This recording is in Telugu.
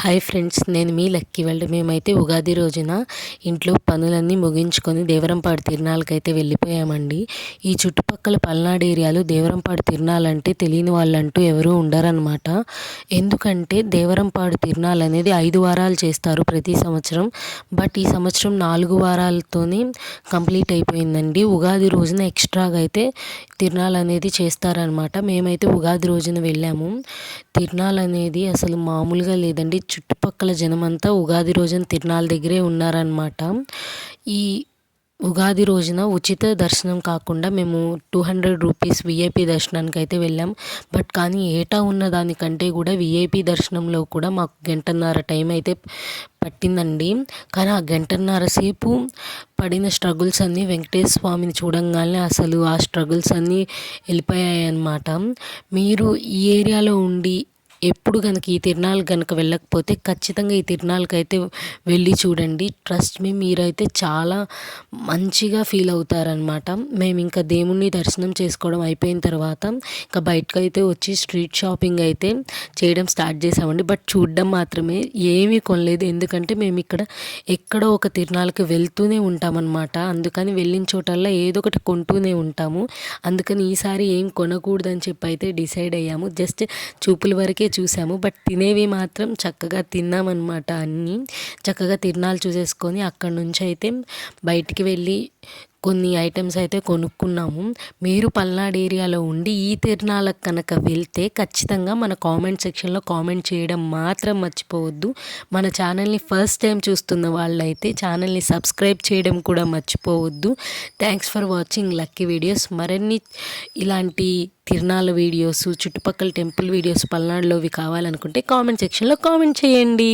హాయ్ ఫ్రెండ్స్, నేను మీ లక్కీ వరల్డ్. మేమైతే ఉగాది రోజున ఇంట్లో పనులన్నీ ముగించుకొని దేవరంపాడు తిరునాళ్ళకైతే వెళ్ళిపోయామండి. ఈ చుట్టుపక్కల పల్నాడు ఏరియాలో దేవరంపాడు తిరునాళ్ళంటే తెలియని వాళ్ళంటూ ఎవరూ ఉండరనమాట. ఎందుకంటే దేవరంపాడు తిరునాళ్ళు అనేది 5 వారాలు చేస్తారు ప్రతి సంవత్సరం. బట్ ఈ సంవత్సరం 4 వారాలతోనే కంప్లీట్ అయిపోయిందండి. ఉగాది రోజున ఎక్స్ట్రాగా అయితే తిరునాళ్ళు అనేది చేస్తారనమాట. మేమైతే ఉగాది రోజున వెళ్ళాము. తిరునాళ్ళు అనేది అసలు మామూలుగా లేదండి. చుట్టుపక్కల జనమంతా ఉగాది రోజున తిరునాళ్ళ దగ్గరే ఉన్నారనమాట. ఈ ఉగాది రోజున ఉచిత దర్శనం కాకుండా మేము 200 రూపీస్ విఐపి దర్శనానికి అయితే వెళ్ళాం. బట్ కానీ ఏటా ఉన్న దానికంటే కూడా విఐపి దర్శనంలో కూడా మాకు గంటన్నర టైం అయితే పట్టిందండి. కానీ ఆ గంటన్నర సేపు పడిన స్ట్రగుల్స్ అన్నీ వెంకటేశ్వర స్వామిని చూడంగానే అసలు ఆ స్ట్రగుల్స్ అన్నీ వెళ్ళిపోయాయి అన్నమాట. మీరు ఈ ఏరియాలో ఉండి ఎప్పుడు కనుక ఈ తిరునాళ్ళు కనుక వెళ్ళకపోతే ఖచ్చితంగా ఈ తిరునాళ్ళకి అయితే వెళ్ళి చూడండి. ట్రస్ట్ మీ, మీరైతే చాలా మంచిగా ఫీల్ అవుతారనమాట. మేము ఇంకా దేవుణ్ణి దర్శనం చేసుకోవడం అయిపోయిన తర్వాత ఇంకా బయటకు అయితే వచ్చి స్ట్రీట్ షాపింగ్ అయితే చేయడం స్టార్ట్ చేసామండి. బట్ చూడడం మాత్రమే, ఏమీ కొనలేదు. ఎందుకంటే మేము ఎక్కడో ఒక తిరునాళ్ళకి వెళ్తూనే ఉంటామన్నమాట. అందుకని వెళ్ళిన చోటల్లా ఏదో ఒకటి కొంటూనే ఉంటాము. అందుకని ఈసారి ఏం కొనకూడదని చెప్పి అయితే డిసైడ్ అయ్యాము. జస్ట్ చూపుల వరకే చూసాము. బట్ తినేవి మాత్రం చక్కగా తిన్నామన్నమాట. అన్నీ చక్కగా తిరునాళ్ళు చూసేసుకొని అక్కడి నుంచి అయితే బయటికి వెళ్ళి కొన్ని ఐటమ్స్ అయితే కొనుక్కున్నాము. మీరు పల్నాడు ఏరియాలో ఉండి ఈ తిరునాళ్ళకు కనుక వెళ్తే ఖచ్చితంగా మన కామెంట్ సెక్షన్లో కామెంట్ చేయడం మాత్రం మర్చిపోవద్దు. మన ఛానల్ని ఫస్ట్ టైం చూస్తున్న వాళ్ళైతే ఛానల్ని సబ్స్క్రైబ్ చేయడం కూడా మర్చిపోవద్దు. Thanks for watching lucky videos. మరిన్ని ఇలాంటి తిరునాళ్ళ వీడియోస్, చుట్టుపక్కల టెంపుల్ వీడియోస్ పల్నాడులోవి కావాలనుకుంటే కామెంట్ సెక్షన్లో కామెంట్ చేయండి.